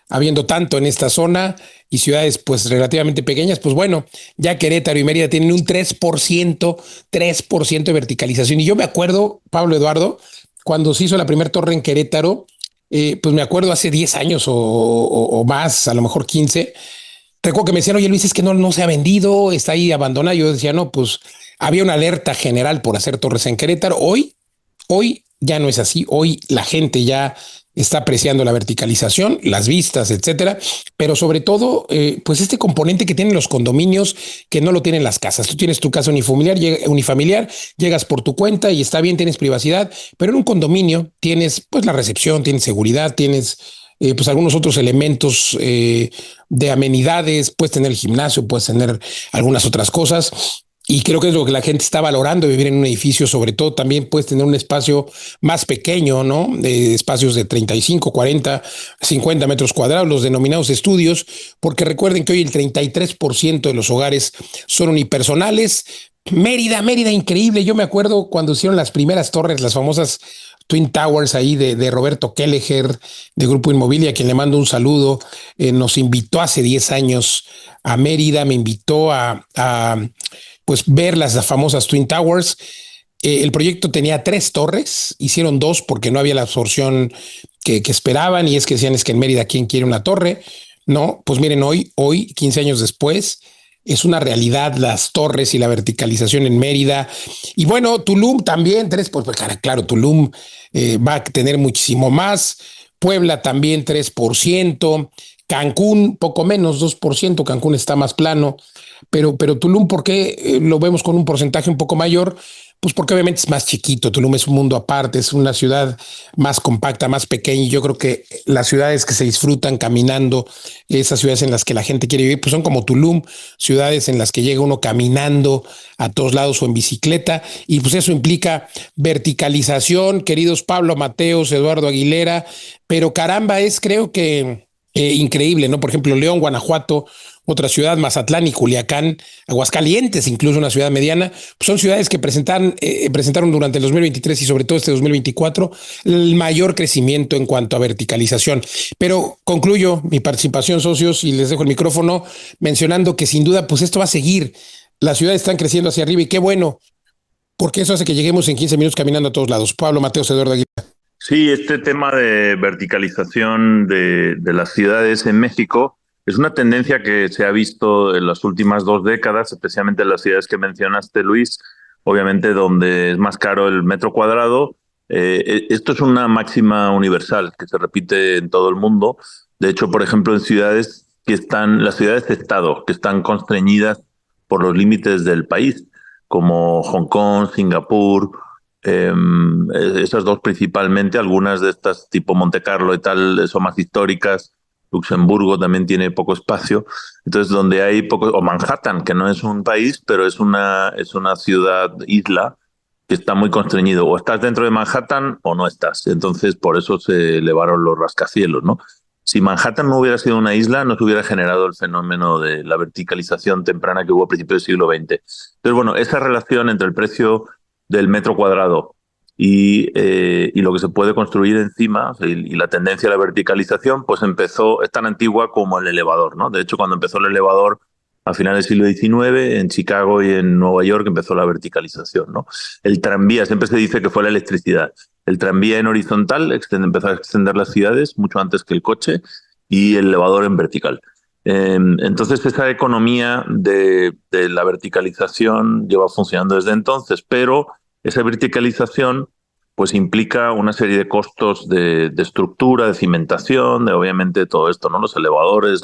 habiendo tanto en esta zona, y ciudades pues relativamente pequeñas, pues bueno, ya Querétaro y Mérida tienen un 3% de verticalización. Y yo me acuerdo, Pablo Eduardo, cuando se hizo la primera torre en Querétaro, pues me acuerdo hace 10 años o más, a lo mejor 15, recuerdo que me decían, oye Luis, es que no se ha vendido, está ahí abandonada. Yo decía, no, pues había una alerta general por hacer torres en Querétaro. Hoy ya no es así. Hoy la gente ya está apreciando la verticalización, las vistas, etcétera, pero sobre todo, pues este componente que tienen los condominios que no lo tienen las casas. Tú tienes tu casa unifamiliar, llegas por tu cuenta y está bien, tienes privacidad, pero en un condominio tienes pues la recepción, tienes seguridad, tienes pues algunos otros elementos de amenidades, puedes tener el gimnasio, puedes tener algunas otras cosas. Y creo que es lo que la gente está valorando, vivir en un edificio. Sobre todo también puedes tener un espacio más pequeño, ¿no? De espacios de 35, 40, 50 metros cuadrados, los denominados estudios, porque recuerden que hoy el 33% de los hogares son unipersonales. Mérida, increíble. Yo me acuerdo cuando hicieron las primeras torres, las famosas Twin Towers ahí de Roberto Kelleher, de Grupo Inmobilia, a quien le mando un saludo. Nos invitó hace 10 años a Mérida, me invitó a pues ver las famosas Twin Towers. El proyecto tenía 3 torres, hicieron 2 porque no había la absorción que esperaban, y es que decían, es que en Mérida, ¿quién quiere una torre? No, pues miren, hoy, 15 años después, es una realidad las torres y la verticalización en Mérida. Y bueno, Tulum también, 3, pues claro, Tulum va a tener muchísimo más. Puebla también 3%, Cancún poco menos, 2%, Cancún está más plano, pero Tulum, ¿por qué lo vemos con un porcentaje un poco mayor? Pues porque obviamente es más chiquito. Tulum es un mundo aparte, es una ciudad más compacta, más pequeña, y yo creo que las ciudades que se disfrutan caminando, esas ciudades en las que la gente quiere vivir, pues son como Tulum, ciudades en las que llega uno caminando a todos lados o en bicicleta, y pues eso implica verticalización, queridos Pablo Mateos, Eduardo Aguilera, pero caramba, creo que increíble, ¿no? Por ejemplo, León, Guanajuato, otra ciudad, Mazatlán y Culiacán, Aguascalientes, incluso una ciudad mediana, pues son ciudades que presentaron durante el 2023 y sobre todo este 2024 el mayor crecimiento en cuanto a verticalización. Pero concluyo mi participación, socios, y les dejo el micrófono mencionando que sin duda pues esto va a seguir. Las ciudades están creciendo hacia arriba, y qué bueno, porque eso hace que lleguemos en 15 minutos caminando a todos lados. Pablo Mateos, Eduardo Aguirre. Sí, este tema de verticalización de las ciudades en México es una tendencia que se ha visto en las últimas 2 décadas, especialmente en las ciudades que mencionaste, Luis, obviamente donde es más caro el metro cuadrado. Esto es una máxima universal que se repite en todo el mundo, De hecho, por ejemplo, en ciudades las ciudades-estado, que están constreñidas por los límites del país, como Hong Kong, Singapur, esas dos principalmente, algunas de estas tipo Monte Carlo y tal son más históricas. Luxemburgo también tiene poco espacio, entonces donde hay poco, o Manhattan, que no es un país, pero es una ciudad isla que está muy constreñido, o estás dentro de Manhattan o no estás, entonces por eso se elevaron los rascacielos, ¿no? Si Manhattan no hubiera sido una isla, no se hubiera generado el fenómeno de la verticalización temprana que hubo a principios del siglo XX. Entonces, bueno, esa relación entre el precio del metro cuadrado y lo que se puede construir encima, y la tendencia a la verticalización, pues es tan antigua como el elevador, ¿no? De hecho, cuando empezó el elevador a finales del siglo XIX, en Chicago y en Nueva York empezó la verticalización, ¿no? El tranvía, siempre se dice que fue la electricidad. El tranvía en horizontal empezó a extender las ciudades mucho antes que el coche, y el elevador en vertical. Entonces, esa economía de la verticalización lleva funcionando desde entonces, pero esa verticalización pues implica una serie de costos de estructura, de cimentación, de obviamente todo esto, ¿no? Los elevadores,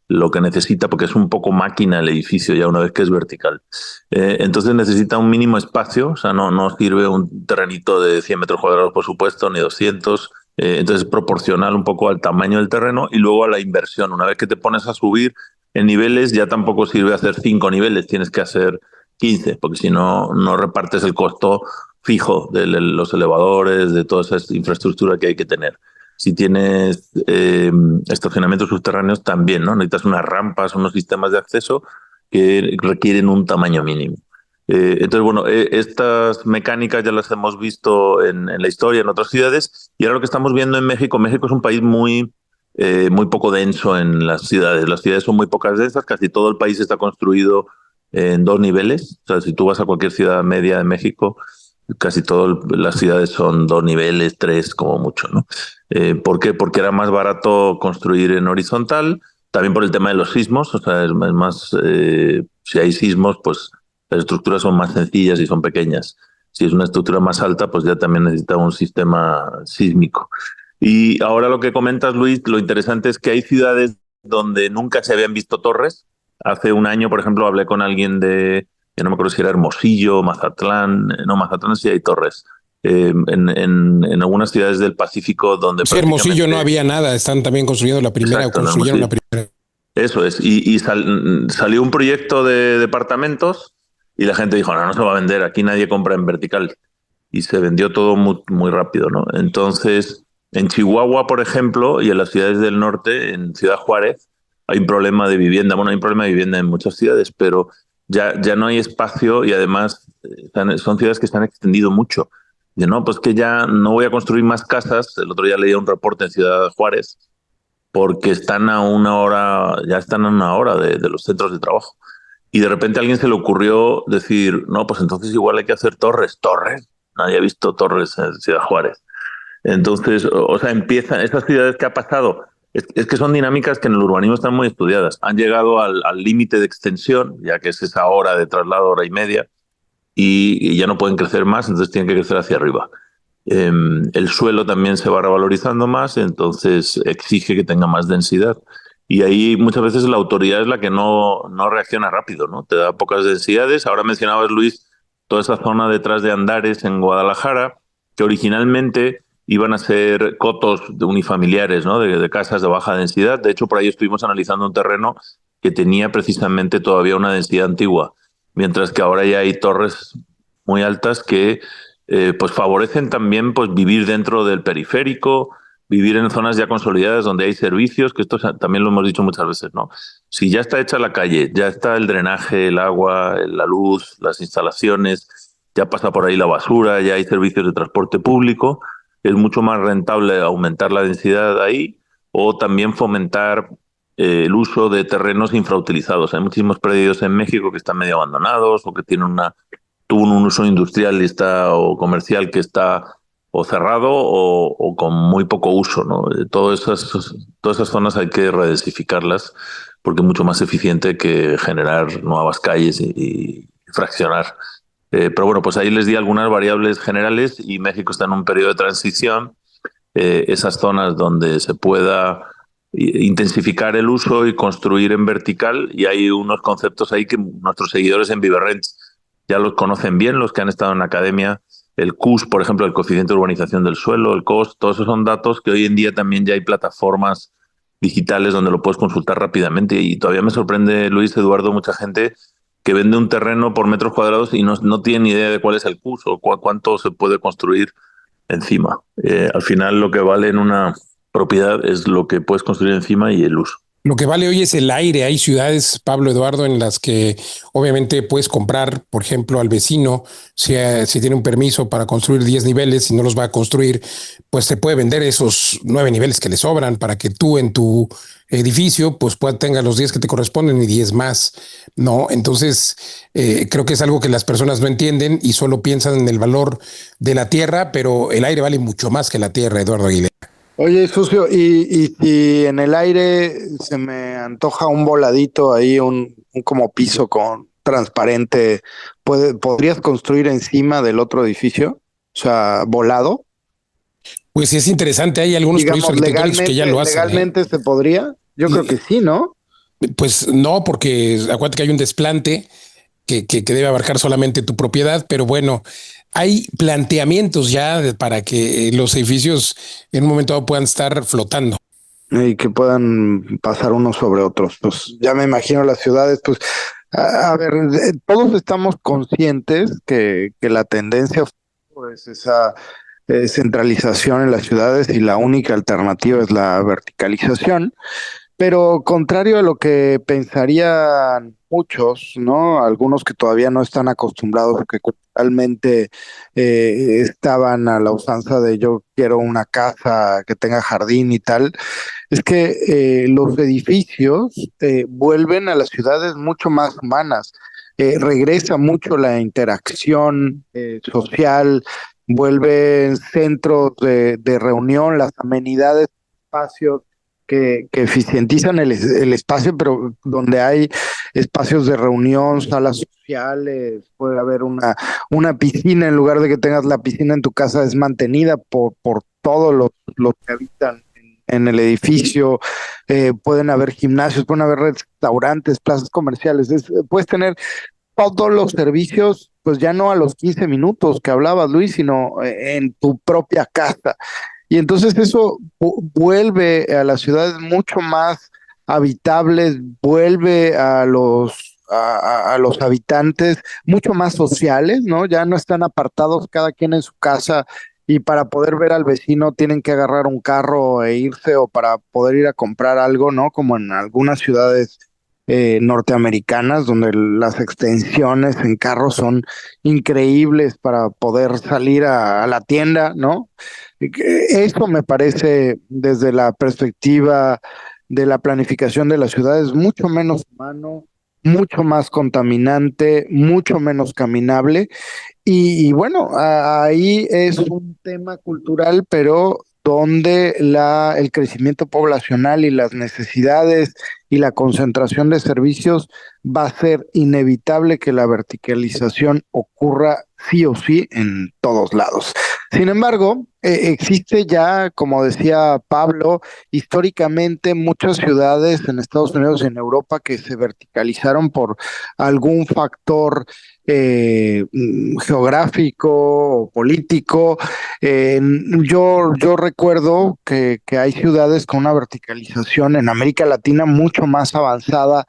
lo que necesita, porque es un poco máquina el edificio ya una vez que es vertical. Entonces necesita un mínimo espacio, o sea, no sirve un terrenito de 100 metros cuadrados, por supuesto, ni 200. Entonces es proporcional un poco al tamaño del terreno y luego a la inversión. Una vez que te pones a subir en niveles, ya tampoco sirve hacer 5 niveles, tienes que hacer 15, porque si no, no repartes el costo fijo de los elevadores, de toda esa infraestructura que hay que tener. Si tienes estacionamientos subterráneos, también, ¿no? Necesitas unas rampas, unos sistemas de acceso que requieren un tamaño mínimo. Entonces, bueno, estas mecánicas ya las hemos visto en la historia, en otras ciudades, y ahora lo que estamos viendo en México. México es un país muy poco denso en las ciudades. Las ciudades son muy pocas densas, casi todo el país está construido en 2 niveles. O sea, si tú vas a cualquier ciudad media de México, casi todas las ciudades son 2 niveles, 3 como mucho, ¿no? ¿Por qué? Porque era más barato construir en horizontal, también por el tema de los sismos. O sea, es más, si hay sismos, pues las estructuras son más sencillas y son pequeñas. Si es una estructura más alta, pues ya también necesita un sistema sísmico. Y ahora lo que comentas, Luis, lo interesante es que hay ciudades donde nunca se habían visto torres. Hace un año, por ejemplo, hablé con alguien que no me acuerdo si era Hermosillo, Mazatlán. No, Mazatlán sí hay torres. En algunas ciudades del Pacífico donde... Sí, Hermosillo no había nada, están también construyendo la primera. Exacto, construyeron la primera. Eso es, y salió un proyecto de departamentos y la gente dijo, no se va a vender, aquí nadie compra en vertical. Y se vendió todo muy, muy rápido, ¿no? Entonces, en Chihuahua, por ejemplo, y en las ciudades del norte, en Ciudad Juárez, hay un problema de vivienda. Bueno, hay un problema de vivienda en muchas ciudades, pero ya no hay espacio, y además son ciudades que se han extendido mucho. Y no, pues que ya no voy a construir más casas. El otro día leía un reporte en Ciudad Juárez, porque están a una hora de los centros de trabajo. Y de repente a alguien se le ocurrió decir, no, pues entonces igual hay que hacer torres. ¿Torres? Nadie ha visto torres en Ciudad Juárez. Entonces, o sea, empiezan estas ciudades que ha pasado. Es que son dinámicas que en el urbanismo están muy estudiadas. Han llegado al límite de extensión, ya que es esa hora de traslado, hora y media, y ya no pueden crecer más, entonces tienen que crecer hacia arriba. El suelo también se va revalorizando más, entonces exige que tenga más densidad. Y ahí muchas veces la autoridad es la que no reacciona rápido, ¿no? Te da pocas densidades. Ahora mencionabas, Luis, toda esa zona detrás de Andares en Guadalajara, que originalmente iban a ser cotos unifamiliares, ¿no? De casas de baja densidad. De hecho, por ahí estuvimos analizando un terreno que tenía precisamente todavía una densidad antigua, mientras que ahora ya hay torres muy altas que pues favorecen también pues vivir dentro del periférico, vivir en zonas ya consolidadas donde hay servicios, que esto también lo hemos dicho muchas veces, ¿no? Si ya está hecha la calle, ya está el drenaje, el agua, la luz, las instalaciones, ya pasa por ahí la basura, ya hay servicios de transporte público, es mucho más rentable aumentar la densidad ahí, o también fomentar el uso de terrenos infrautilizados. Hay muchísimos predios en México que están medio abandonados o que tienen tuvo un uso industrial o comercial que está o cerrado o con muy poco uso, ¿no? Todas esas zonas hay que redensificarlas porque es mucho más eficiente que generar nuevas calles y fraccionar. Pero bueno, pues ahí les di algunas variables generales y México está en un periodo de transición. Esas zonas donde se pueda intensificar el uso y construir en vertical, y hay unos conceptos ahí que nuestros seguidores en Viverrents ya los conocen bien, los que han estado en la academia. El CUS, por ejemplo, el coeficiente de urbanización del suelo, el COS, todos esos son datos que hoy en día también ya hay plataformas digitales donde lo puedes consultar rápidamente, y todavía me sorprende, Luis, Eduardo, mucha gente que vende un terreno por metros cuadrados y no tiene ni idea de cuál es el CUS o cuánto se puede construir encima. Al final lo que vale en una propiedad es lo que puedes construir encima y el uso. Lo que vale hoy es el aire. Hay ciudades, Pablo, Eduardo, en las que obviamente puedes comprar, por ejemplo, al vecino, si tiene un permiso para construir 10 niveles y no los va a construir, pues se puede vender esos 9 niveles que le sobran para que tú en tu edificio pues tengas los 10 que te corresponden y 10 más, ¿no? Entonces, creo que es algo que las personas no entienden y solo piensan en el valor de la tierra, pero el aire vale mucho más que la tierra, Eduardo Aguilera. Oye, Sucio, y si en el aire se me antoja un voladito ahí, un como piso con transparente, ¿podrías construir encima del otro edificio? O sea, volado. Pues es interesante, hay algunos proyectos Digamos, arquitectónicos que ya lo hacen. legalmente se podría. Yo creo que sí, ¿no? Pues no, porque acuérdate que hay un desplante que debe abarcar solamente tu propiedad, pero bueno, hay planteamientos ya para que los edificios en un momento dado puedan estar flotando. Y que puedan pasar unos sobre otros. Pues ya me imagino las ciudades, pues, a ver, todos estamos conscientes que la tendencia es esa centralización en las ciudades y la única alternativa es la verticalización. Pero contrario a lo que pensarían muchos, ¿no? Algunos que todavía no están acostumbrados, que culturalmente estaban a la usanza de yo quiero una casa que tenga jardín y tal, es que los edificios vuelven a las ciudades mucho más humanas. Regresa mucho la interacción social, vuelven centros de reunión, las amenidades, espacios que eficientizan el espacio, pero donde hay espacios de reunión, salas sociales, puede haber una piscina, en lugar de que tengas la piscina en tu casa, es mantenida por todos los que habitan en el edificio, pueden haber gimnasios, pueden haber restaurantes, plazas comerciales, puedes tener todos los servicios, pues ya no a los 15 minutos que hablabas, Luis, sino en tu propia casa. Y entonces eso vuelve a las ciudades mucho más habitables, vuelve a los habitantes mucho más sociales, ¿no? Ya no están apartados cada quien en su casa y para poder ver al vecino tienen que agarrar un carro e irse, o para poder ir a comprar algo, ¿no? Como en algunas ciudades norteamericanas, donde las extensiones en carro son increíbles para poder salir a la tienda, ¿no? Eso me parece, desde la perspectiva de la planificación de las ciudades, mucho menos humano, mucho más contaminante, mucho menos caminable. Y bueno, ahí es un tema cultural, pero donde el crecimiento poblacional y las necesidades y la concentración de servicios va a ser inevitable que la verticalización ocurra sí o sí en todos lados. Sin embargo, existe ya, como decía Pablo, históricamente muchas ciudades en Estados Unidos y en Europa que se verticalizaron por algún factor geográfico o político. Yo recuerdo que hay ciudades con una verticalización en América Latina mucho más avanzada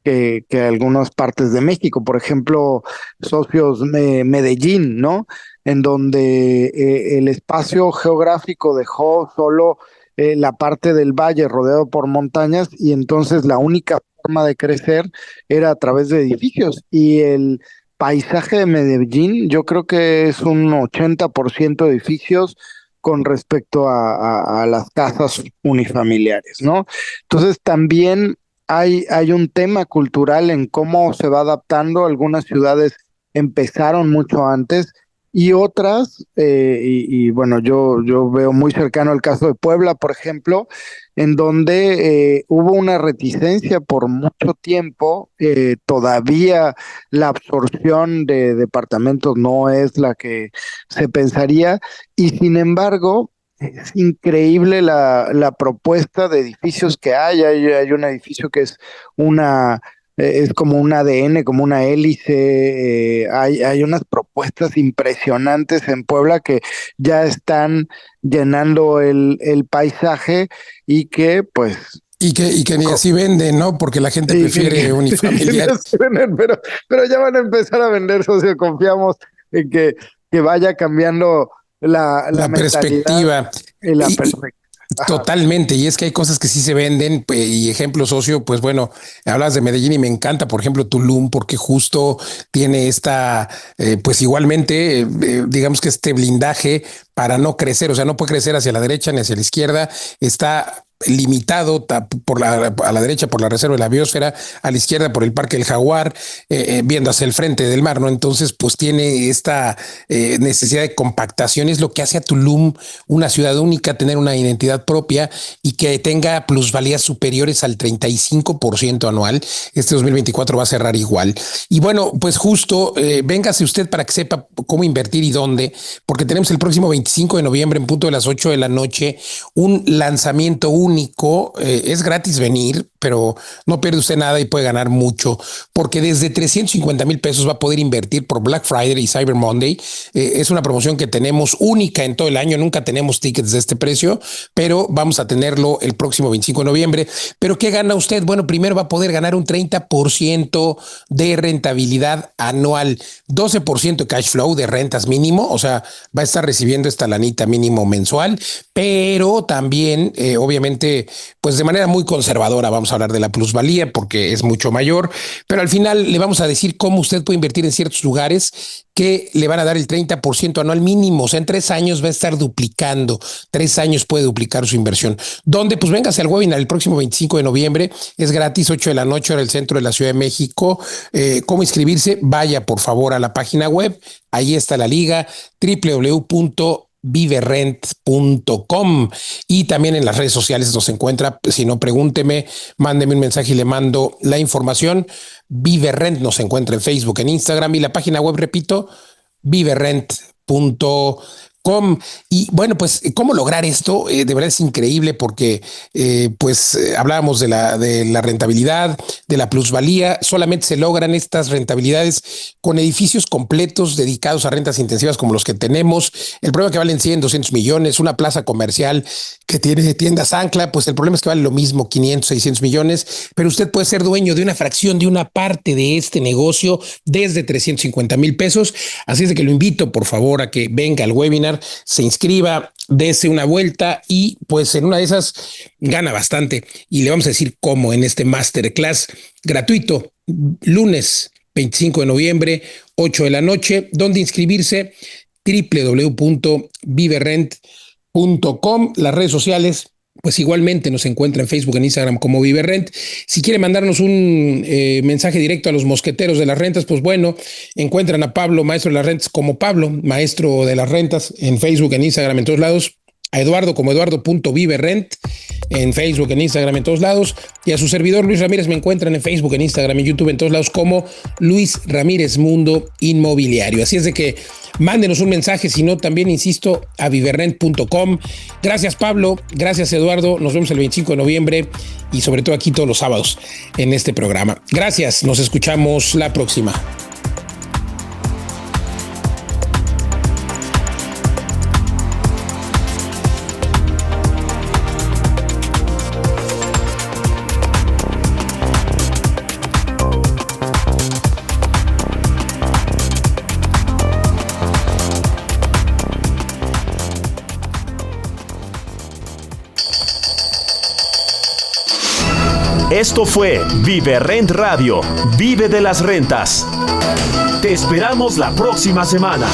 que algunas partes de México. Por ejemplo, socios Medellín, ¿no? En donde el espacio geográfico dejó solo la parte del valle rodeado por montañas, y entonces la única forma de crecer era a través de edificios. Y el paisaje de Medellín, yo creo que es un 80% de edificios con respecto a las casas unifamiliares, ¿no? Entonces también hay un tema cultural en cómo se va adaptando. Algunas ciudades empezaron mucho antes y otras, y bueno, yo veo muy cercano el caso de Puebla, por ejemplo, en donde hubo una reticencia por mucho tiempo. Todavía la absorción de departamentos no es la que se pensaría, y sin embargo, Es increíble la propuesta de edificios que hay un edificio que es como un ADN, como una hélice. Hay unas propuestas impresionantes en Puebla que ya están llenando el paisaje y que pues... Y que ni así venden, ¿no? Porque la gente prefiere unifamiliares. Pero ya van a empezar a vender, socio. Confiamos en que vaya cambiando la perspectiva. Y la perspectiva. Totalmente, y es que hay cosas que sí se venden, pues, y ejemplo socio, pues bueno, hablas de Medellín y me encanta, por ejemplo, Tulum, porque justo tiene esta, pues igualmente, digamos que este blindaje para no crecer, o sea, no puede crecer hacia la derecha ni hacia la izquierda, está limitado a la derecha por la reserva de la biosfera, a la izquierda por el Parque del Jaguar, viendo hacia el frente del mar, ¿no? Entonces, pues tiene esta necesidad de compactación, es lo que hace a Tulum una ciudad única, tener una identidad propia y que tenga plusvalías superiores al 35% anual. Este 2024 va a cerrar igual. Y bueno, pues justo, véngase usted para que sepa cómo invertir y dónde, porque tenemos el próximo 25 de noviembre en punto de las 8 de la noche, un lanzamiento único. Es gratis venir, pero no pierde usted nada y puede ganar mucho, porque desde 350,000 pesos va a poder invertir por Black Friday y Cyber Monday. Es una promoción que tenemos única en todo el año, nunca tenemos tickets de este precio, pero vamos a tenerlo el próximo 25 de noviembre. ¿Pero qué gana usted? Bueno, primero va a poder ganar un 30% de rentabilidad anual, 12% de cash flow de rentas mínimo, o sea, va a estar recibiendo esta lanita mínimo mensual, pero también, obviamente, pues de manera muy conservadora vamos a hablar de la plusvalía porque es mucho mayor, pero al final le vamos a decir cómo usted puede invertir en ciertos lugares que le van a dar el 30% anual mínimo. O sea, en 3 años va a estar duplicando, 3 años puede duplicar su inversión. ¿Dónde? Pues véngase al webinar el próximo 25 de noviembre, es gratis, 8 de la noche, hora del centro de la Ciudad de México. ¿Cómo inscribirse? Vaya por favor a la página web, ahí está la liga, www.viverrent.com, y también en las redes sociales nos encuentra. Si no, pregúnteme, mándeme un mensaje y le mando la información. Viverrent nos encuentra en Facebook, en Instagram, y la página web, repito, viverrent.com. Y bueno, pues cómo lograr esto, de verdad es increíble porque hablábamos de la rentabilidad, de la plusvalía. Solamente se logran estas rentabilidades con edificios completos dedicados a rentas intensivas como los que tenemos. El problema es que valen 100, 200 millones, una plaza comercial que tiene tiendas ancla, pues el problema es que vale lo mismo, 500, 600 millones, pero usted puede ser dueño de una fracción, de una parte de este negocio desde 350,000 pesos. Así es de que lo invito, por favor, a que venga al webinar, se inscriba, dése una vuelta y pues en una de esas gana bastante. Y le vamos a decir cómo en este masterclass gratuito, lunes 25 de noviembre, 8 de la noche, donde inscribirse, www.viverrent.com, las redes sociales. Pues igualmente nos encuentra en Facebook, en Instagram como Viverrent. Si quiere mandarnos un mensaje directo a los mosqueteros de las rentas, pues bueno, encuentran a Pablo, maestro de las rentas, como Pablo, maestro de las rentas, en Facebook, en Instagram, en todos lados. A Eduardo como Eduardo.viverrent, en Facebook, en Instagram, en todos lados. Y a su servidor Luis Ramírez me encuentran en Facebook, en Instagram, en YouTube, en todos lados como Luis Ramírez Mundo Inmobiliario. Así es de que mándenos un mensaje, si no, también insisto, a viverrent.com. Gracias Pablo, gracias Eduardo, nos vemos el 25 de noviembre y sobre todo aquí todos los sábados en este programa. Gracias, nos escuchamos la próxima. Esto fue Viverrent Radio, vive de las rentas. Te esperamos la próxima semana.